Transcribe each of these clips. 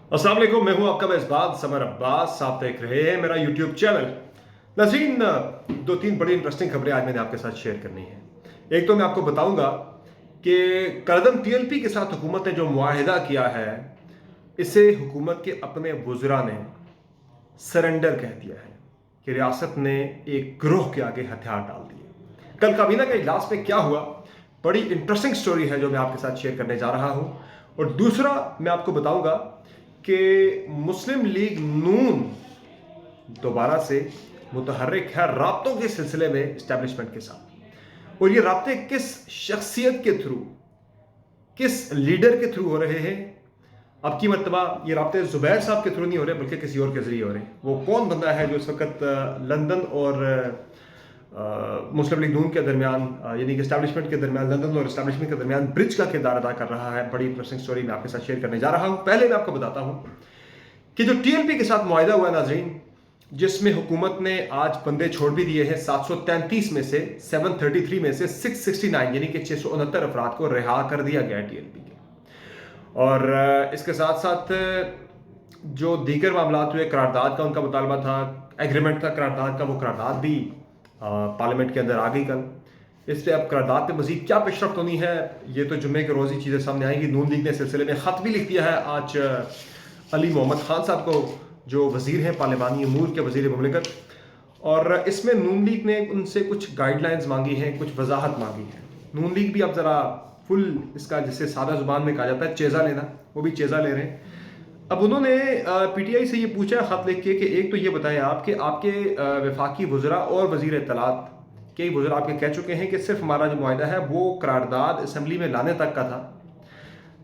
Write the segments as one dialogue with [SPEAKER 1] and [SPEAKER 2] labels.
[SPEAKER 1] अस्सलाम वालेकुम, मैं हूं आपका मेज़बान समर अब्बास। आप देख रहे हैं मेरा यूट्यूब चैनल। नाज़रीन, दो तीन बड़ी इंटरेस्टिंग खबरें आज मैंने आपके साथ शेयर करनी है। एक तो मैं आपको बताऊंगा कि कलदम टीएलपी के साथ हुकूमत ने जो मुआहिदा किया है, इसे हुकूमत के अपने वज़रा ने सरेंडर कह दिया है कि रियासत ने एक ग्रोह के आगे हथियार डाल दिए। कल काबीना के इजलास में क्या हुआ, बड़ी इंटरेस्टिंग स्टोरी है जो मैं आपके साथ शेयर करने जा रहा हूं। और दूसरा मैं आपको बताऊंगा कि मुस्लिम लीग नून दोबारा से मुतहर्रिक है राब्तों के सिलसिले में इस्टेब्लिशमेंट के साथ। और ये राब्ते किस शख्सियत के थ्रू, किस लीडर के थ्रू हो रहे हैं। अब की मरतबा ये राब्ते जुबैर साहब के थ्रू नहीं हो रहे बल्कि किसी और के जरिए हो रहे हैं। वो कौन बंदा है जो इस वक्त लंदन और मुस्लिम लीग नून के दरमियान, यानी कि इस्टेब्लिशमेंट के दरमियान, लंदन और इस्टेब्लिशमेंट के दरमियान ब्रिज का किरदार अदा कर रहा है। बड़ी इंटरेस्टिंग स्टोरी मैं आपके साथ शेयर करने जा रहा हूं। पहले मैं आपको बताता हूं कि जो टीएलपी के साथ मुआहिदा हुआ नाजरीन, जिसमें हुकूमत ने आज बंदे छोड़ भी दिए हैं। 733 में से 733 में से 669 यानी कि 669 अफराद को रिहा कर दिया गया टीएलपी के। और इसके साथ साथ जो दीगर मामला हुए, करारदाद का उनका मुतालबा था, एग्रीमेंट था करारदाद का, वो करारदाद भी पार्लियामेंट के अंदर आ गई कल। इस पर अब करारदाद पे मजीद क्या पेशरफ्त होनी है, ये तो जुम्मे के रोज़ ही चीज़ें सामने आएंगी। नून लीग ने सिलसिले में ख़त भी लिख दिया है आज अली मोहम्मद खान साहब को, जो वज़ीर हैं पार्लिमानी अमूर के वज़ीर मुमलिकत। और इसमें नून लीग ने उनसे कुछ गाइडलाइंस मांगी हैं, कुछ वजाहत मांगी है। नून लीग भी अब ज़रा फुल इसका, जिसे सादा ज़ुबान में कहा जाता है चेज़ा लेना, वो भी चेज़ा ले रहे हैं। अब उन्होंने पीटीआई से ये पूछा ख़त लिख के कि एक तो ये बताएं आप कि आपके वफाकी वज़रा और वज़ीर इत्तलात, कई वज़रा आपके कह चुके हैं कि सिर्फ हमारा जो मुआहिदा है वो करारदाद असम्बली में लाने तक का था।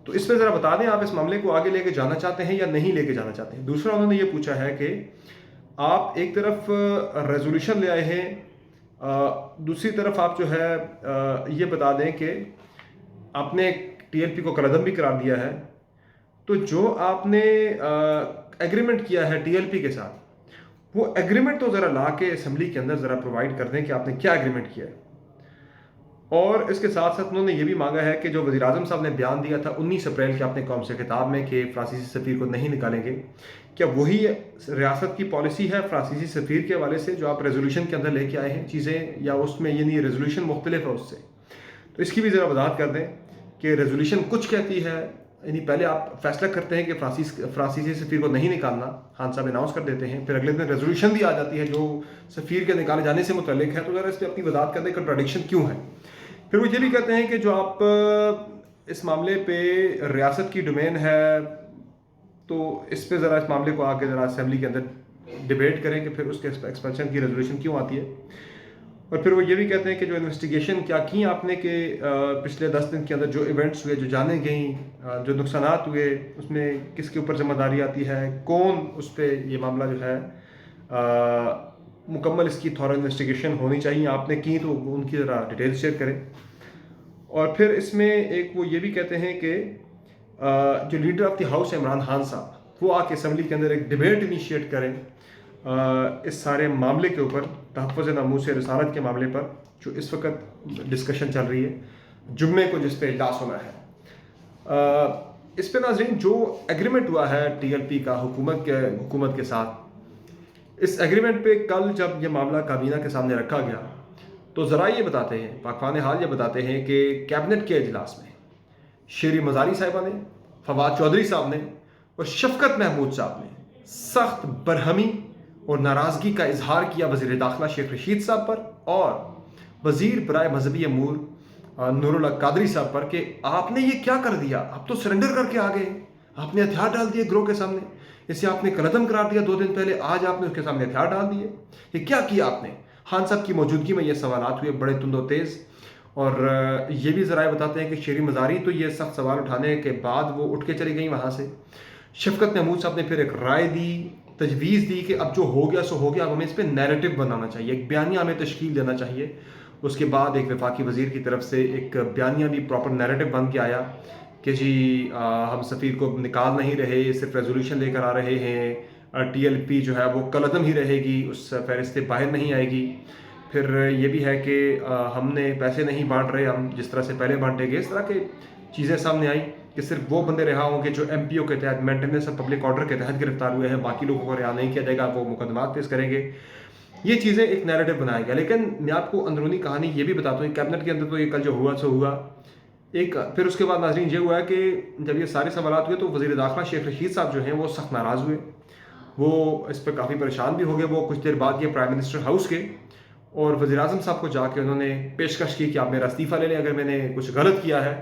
[SPEAKER 1] तो इसमें ज़रा बता दें आप इस मामले को आगे लेके जाना चाहते हैं या नहीं लेके जाना चाहते हैं। दूसरा उन्होंने ये पूछा है कि आप एक तरफ रेजोल्यूशन ले आए हैं, दूसरी तरफ आप जो है ये बता दें कि आपने टीएलपी को कलअदम भी करार दिया है। तो जो आपने एग्रीमेंट किया है टीएलपी के साथ, वो एग्रीमेंट तो ज़रा ला के असम्बली के अंदर ज़रा प्रोवाइड कर दें कि आपने क्या एग्रीमेंट किया है। और इसके साथ साथ उन्होंने ये भी मांगा है कि जो वज़ीर आज़म साहब ने बयान दिया था 19 अप्रैल के अपने कौम से खिताब में कि फ्रांसीसी सफ़ीर को नहीं निकालेंगे, क्या वही रियासत की पॉलिसी है फ्रांसीसी सफ़ीर के हवाले से जो आप रेजोल्यूशन के अंदर लेके आए हैं चीज़ें, या उसमें यानी रेजोल्यूशन मुख्तलिफ है उससे। तो इसकी भी ज़रा वजाहत कर दें कि रेजोल्यूशन कुछ कहती है, यानी पहले आप फैसला करते हैं कि फ्रांसीसी सफ़ीर को नहीं निकालना, खान साहब अनाउंस कर देते हैं, फिर अगले दिन रेजोल्यूशन भी आ जाती है जो सफ़ीर के निकाले जाने से मुतल्लिक है। तो ज़रा इस पर अपनी वजाहत कर दें कंट्राडिक्शन क्यों है। फिर वो ये भी कहते हैं कि जो आप इस मामले पे रियासत की डोमेन है, तो इस पे ज़रा इस मामले को आके ज़रा असेंबली के अंदर डिबेट करें कि फिर उसके एक्सपेंशन की रेजोल्यूशन क्यों आती है। और फिर वो ये भी कहते हैं कि जो इन्वेस्टिगेशन क्या की आपने कि पिछले 10 दिन के अंदर जो इवेंट्स हुए, जो जाने गई, जो नुकसानात हुए, उसमें किसके ऊपर जिम्मेदारी आती है, कौन उस पर ये मामला जो है मुकम्मल इसकी थॉरो इन्वेस्टिगेशन होनी चाहिए, आपने की तो उनकी ज़रा डिटेल शेयर करें। और फिर इसमें एक वो ये भी कहते हैं कि जो leader of the house Imran Khan साहब, वो आके असम्बली के अंदर एक डिबेट इनिशिएट करें इस सारे मामले के ऊपर, तहफ़्फ़ुज़ नामूस रिसालत के मामले पर जो इस वक्त डिस्कशन चल रही है जुम्मे को, जिस पे इजलास होना है। इस पे नाज़रीन जो एग्रीमेंट हुआ है टीएलपी का हुकूमत के साथ, इस एग्रीमेंट पे कल जब ये मामला काबीना के सामने रखा गया तो ज़रा ये बताते हैं, पाकवान हाल ये बताते हैं कि कैबिनेट के इजलास में शेरी मज़ारी साहिबा ने, फवाद चौधरी साहब ने और शफकत महमूद साहब ने सख्त बरहमी और नाराज़गी का इजहार किया वज़ीर दाखिला शेख रशीद साहब पर और वज़ीर बराए मजहबी अमूर नूरुल हक कादरी साहब पर कि आपने ये क्या कर दिया, आप तो सरेंडर करके आ गए, आपने हथियार डाल दिए ग्रोह के सामने, इसे आपने कलअदम करार दिया 2 दिन पहले, आज आपने उसके सामने हथियार डाल दिए, ये क्या किया आपने। खान साहब की मौजूदगी में ये सवालात हुए बड़े तुंदो तेज़। और ये भी ज़राए बताते हैं कि शेरी मज़ारी तो ये सख्त सवाल उठाने के बाद वो उठ के चली गई वहाँ से। शफकत महमूद साहब ने फिर एक राय दी, तजवीज़ दी कि अब जो हो गया सो हो गया, अब हमें इस पर नैरेटिव बनाना चाहिए, एक बयानिया हमें तश्कील देना चाहिए। उसके बाद एक वफाकी वज़ीर की तरफ से एक बयानिया भी प्रॉपर नैरेटिव बन के आया कि जी हम सफ़ीर को निकाल नहीं रहे, सिर्फ रेजोल्यूशन लेकर आ रहे हैं, टीएलपी जो है वो कलअदम ही रहेगी, उस फहरिस्त से बाहर नहीं आएगी। फिर ये भी है कि हमने पैसे नहीं बांट रहे हम जिस तरह से पहले बांटे गए, इस तरह की चीज़ें सामने आई। कि सिर्फ वो बंदे रिहा होंगे जो MPO के तहत, मेंटेनेंस ऑफ पब्लिक ऑर्डर के तहत गिरफ्तार हुए हैं, बाकी लोगों को रिहा नहीं किया जाएगा, वो मुकदमात पेश करेंगे। ये चीज़ें एक नैरेटिव बनाया गया। लेकिन मैं आपको अंदरूनी कहानी ये भी बताता हूँ, कैबिनेट के अंदर तो ये कल जो हुआ सो हुआ। एक फिर उसके बाद नाज़रीन ये हुआ है कि जब ये सारे सवालात हुए तो वज़ीर दाखिला शेख रशीद साहब जो हैं वो सख्त नाराज़ हुए, वो इस पर काफ़ी परेशान भी हो गए। वो कुछ देर बाद ये प्राइम मिनिस्टर हाउस के और वज़ीर-ए-आज़म साहब को जाके उन्होंने पेशकश की कि आप मेरा इस्तीफ़ा ले लें अगर मैंने कुछ गलत किया है।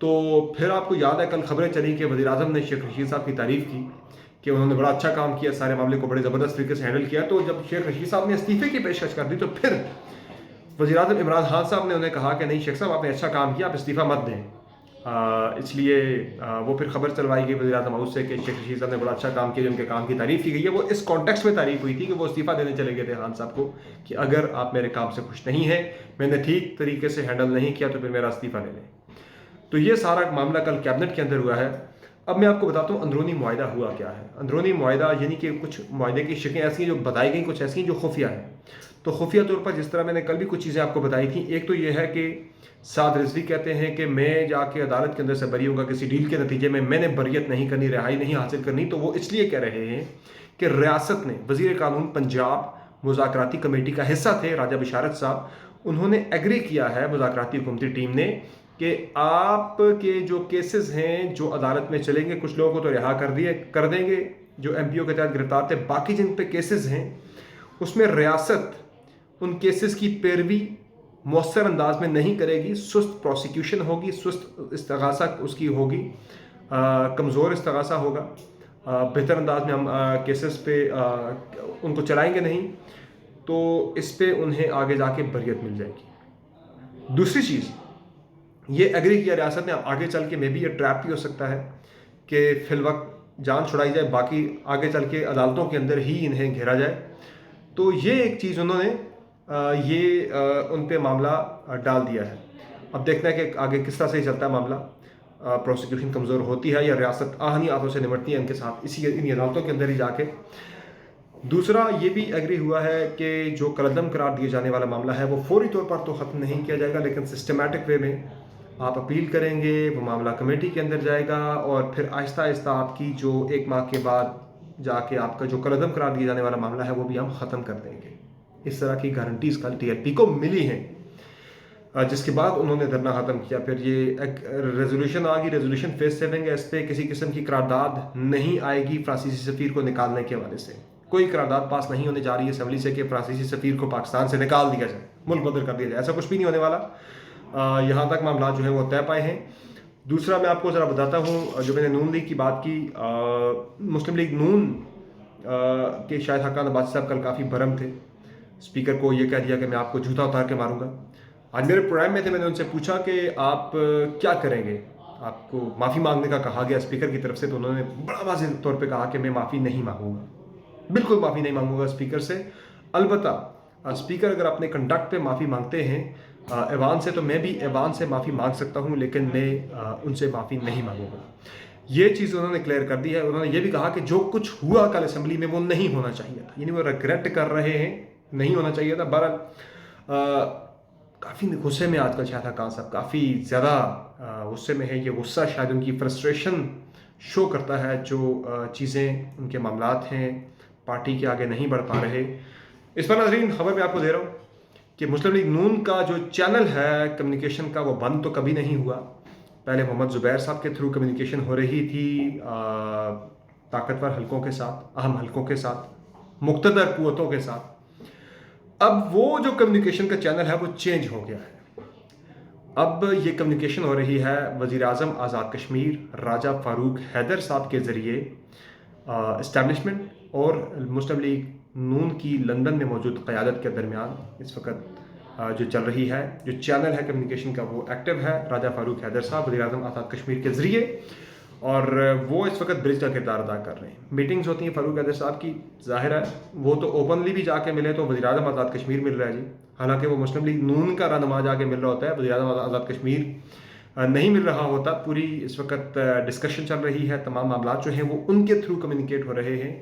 [SPEAKER 1] तो फिर आपको याद है कल खबरें चली कि वज़ीर-ए-आज़म ने शेख रशीद साहब की तारीफ़ की कि उन्होंने बड़ा अच्छा काम किया, सारे मामले को बड़े ज़बरदस्त तरीके से हैंडल किया। तो जब शेख रशीद साहब ने इस्तीफ़े की पेशकश कर दी तो फिर वज़ीर-ए-आज़म इमरान खान साहब ने उन्हें कहा कि नहीं शेख साहब आपने अच्छा काम किया, आप इस्तीफ़ा मत दें। इसलिए वो फिर खबर चलवाई गई वज़ीर-ए-आज़म हाउस से कि शेख रशीद साहब ने बड़ा अच्छा काम किया, उनके काम की तारीफ़ की गई है। वो इस कॉन्टेक्स्ट में तारीफ़ हुई थी कि वो इस्तीफ़ा देने चले गए थे खान साहब को कि अगर आप मेरे काम से खुश नहीं हैं, मैंने ठीक तरीके से हैंडल नहीं किया तो फिर मेरा इस्तीफ़ा ले लें। तो ये सारा मामला कल कैबिनेट के अंदर हुआ है। अब मैं आपको बताता हूँ अंदरूनी मुआहिदा हुआ क्या है। अंदरूनी मुआहिदा यानी कि कुछ मुआहिदे की शक्लें ऐसी हैं जो बताई गई, कुछ ऐसी हैं जो खुफिया हैं। तो खुफिया तौर पर जिस तरह मैंने कल भी कुछ चीज़ें आपको बताई थी, एक तो ये है कि साद रिजवी कहते हैं कि मैं जाके अदालत के अंदर से बरी होगा किसी डील के नतीजे में, मैंने बरियत नहीं करनी, रिहाई नहीं हासिल करनी। तो वो इसलिए कह रहे हैं कि रियासत ने, वज़ीर कानून पंजाब मुज़ाकराती कमेटी का हिस्सा थे राजा बिशारत साहब, उन्होंने एग्री किया है मुज़ाकराती हुकूमती टीम ने कि आपके जो केसेस हैं जो अदालत में चलेंगे, कुछ लोगों को तो रिहा कर देंगे जो MPO के तहत गिरफ्तार थे, बाकी जिन पे केसेस हैं उसमें रियासत उन केसेस की पैरवी मौसर अंदाज में नहीं करेगी, सुस्त प्रोसिक्यूशन होगी, सुस्त इस्तगासा उसकी होगी, कमज़ोर इस्तगासा होगा, बेहतर अंदाज में हम केसेस पे उनको चलाएंगे नहीं, तो इस पे उन्हें आगे जाके बरियत मिल जाएगी। दूसरी चीज़ ये एग्री किया रियासत ने, आगे चल के मे भी ये ट्रैप भी हो सकता है कि फिलवक्त जान छुड़ाई जाए, बाकी आगे चल के अदालतों के अंदर ही इन्हें घेरा जाए। तो ये एक चीज़ उन्होंने उन पे मामला डाल दिया है। अब देखना है कि आगे किस तरह से चलता है मामला, प्रोसिक्यूशन कमज़ोर होती है या रियासत आहनी हाथों से निपटती है इनके साथ इन अदालतों के अंदर ही जाके। दूसरा ये भी एग्री हुआ है कि जो कलदम करार दिए जाने वाला मामला है वो फौरी तौर पर तो ख़त्म नहीं किया जाएगा, लेकिन सिस्टमेटिक वे में आप अपील करेंगे, वो मामला कमेटी के अंदर जाएगा और फिर आहिस्ता आहिस्ता आपकी जो 1 माह के बाद जाके आपका जो कलदम करार दिए जाने वाला मामला है वो भी हम ख़त्म कर देंगे। इस तरह की गारंटीज़ कल TLP को मिली हैं, जिसके बाद उन्होंने धरना ख़त्म किया। फिर ये एक रेजोल्यूशन आ गई, रेजोल्यूशन फेस 7 है, इस पर किसी किस्म की करारदाद नहीं आएगी फ्रांसीसी सफ़ीर को निकालने के हवाले से। कोई करारदाद पास नहीं होने जा रही है असम्बली से कि फ्रांसीसी सफ़ीर को पाकिस्तान से निकाल दिया जाए, मुल्क बदल कर दिया जाए, ऐसा कुछ भी नहीं होने वाला। यहाँ तक मामला जो है वो तय पाए हैं। दूसरा मैं आपको ज़रा बताता हूँ, जो मैंने नून लीग की बात की, मुस्लिम लीग नून के शायद हक़ान अब्बासी साहब कल काफ़ी भरम थे, स्पीकर को ये कह दिया कि मैं आपको जूता उतार के मारूंगा। आज मेरे प्रोग्राम में थे, मैंने उनसे पूछा कि आप क्या करेंगे, आपको माफ़ी मांगने का कहा गया स्पीकर की तरफ से, तो उन्होंने बड़ा वाज़ेह तौर पे कहा कि मैं माफ़ी नहीं मांगूंगा, बिल्कुल माफ़ी नहीं मांगूंगा स्पीकर से। अलबत्ता स्पीकर अगर अपने कंडक्ट पे माफ़ी मांगते हैं ऐवान से, तो मैं भी ऐवान से माफ़ी मांग सकता हूँ, लेकिन मैं उनसे माफ़ी नहीं मांगूंगा। ये चीज़ उन्होंने क्लियर कर दी है। उन्होंने ये भी कहा कि जो कुछ हुआ कल असेंबली में वो नहीं होना चाहिए था, यानी वो रिग्रेट कर रहे हैं, नहीं होना चाहिए था। बहरहाल काफ़ी गुस्से में आजकल शायद खान साहब काफ़ी ज़्यादा गुस्से में है। ये गुस्सा शायद उनकी फ्रस्ट्रेशन शो करता है, जो चीज़ें उनके मामलात हैं पार्टी के आगे नहीं बढ़ पा रहे। इस पर नाज़रीन खबर मैं आपको दे रहा हूँ कि मुस्लिम लीग नून का जो चैनल है कम्युनिकेशन का वो बंद तो कभी नहीं हुआ। पहले मोहम्मद ज़ुबैर साहब के थ्रू कम्युनिकेशन हो रही थी ताकतवर हलकों के साथ, अहम हलकों के साथ, मुक़्तदर क़ुव्वतों के साथ। अब वो जो कम्युनिकेशन का चैनल है वो चेंज हो गया है। अब ये कम्युनिकेशन हो रही है वज़ीर-ए-आज़म आज़ाद कश्मीर राजा फ़ारूक हैदर साहब के ज़रिए इस्टेब्लिशमेंट और मुस्लिम लीग नून की लंदन में मौजूद क़यादत के दरमियान इस वक्त जो चल रही है, जो चैनल है कम्युनिकेशन का वो एक्टिव है। राजा फ़ारूक हैदर साहब वज़ीर-ए-आज़म आज़ाद कश्मीर के ज़रिए, और वो इस वक्त ब्रिज का किरदार अदा कर रहे हैं। मीटिंग्स होती हैं फ़ारूक हैदर साहब की, ज़ाहिर है वो तो ओपनली भी जाके मिले तो वज़ीर-ए-आज़म आज़ाद कश्मीर मिल रहा है जी, हालांकि वो मुस्लिम लीग नून का रहनुमा जाके मिल रहा होता है, वज़ीर-ए-आज़म आज़ाद कश्मीर नहीं मिल रहा होता। पूरी इस वक्त डिस्कशन चल रही है, तमाम मामला जो हैं वो उनके थ्रू कम्युनिकेट हो रहे हैं,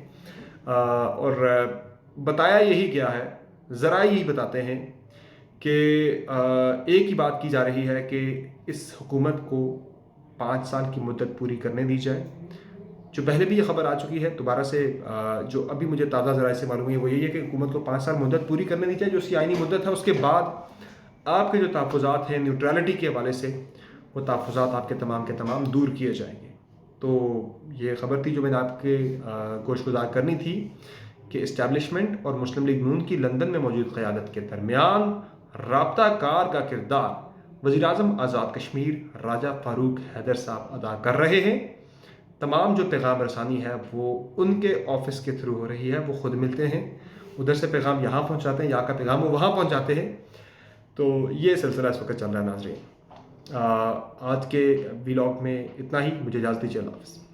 [SPEAKER 1] और बताया यही गया है, ज़रा यही बताते हैं कि एक ही बात की जा रही है कि इस हुकूमत को 5 साल की मुद्दत पूरी करने दी जाए। जो पहले भी ये खबर आ चुकी है, दोबारा से जो अभी मुझे ताज़ा ज़राए से मालूम है वो यही है कि हुकूमत को 5 साल मुद्दत पूरी करने दी जाए, जो उसकी आइनी मुद्दत है। उसके बाद आपके जो तहफ़्फ़ुज़ात हैं न्यूट्रलिटी के हवाले से, वो तहफ़्फ़ुज़ात आपके तमाम दूर किए जाएंगे। तो ये ख़बर थी जो मैंने आपके गोशगुजार करनी थी कि इस्टेब्लिशमेंट और मुस्लिम लीग नून की लंदन में मौजूद क़यादत के दरमियान राब्ता कार का किरदार वज़ीर-ए-आज़म आज़ाद कश्मीर राजा फ़ारूक हैदर साहब अदा कर रहे हैं। तमाम जो पैगाम रसानी है वो उनके ऑफिस के थ्रू हो रही है। वो ख़ुद मिलते हैं, उधर से पैगाम यहाँ पहुँचाते हैं, यहाँ का पैगाम वो वहाँ पहुँचाते हैं। तो ये सिलसिला इस वक्त चल रहा है नाज़रीन। आज के व्लॉग में इतना ही। मुझे इजाज़त दीजिए। अल्लाह हाफ़िज़।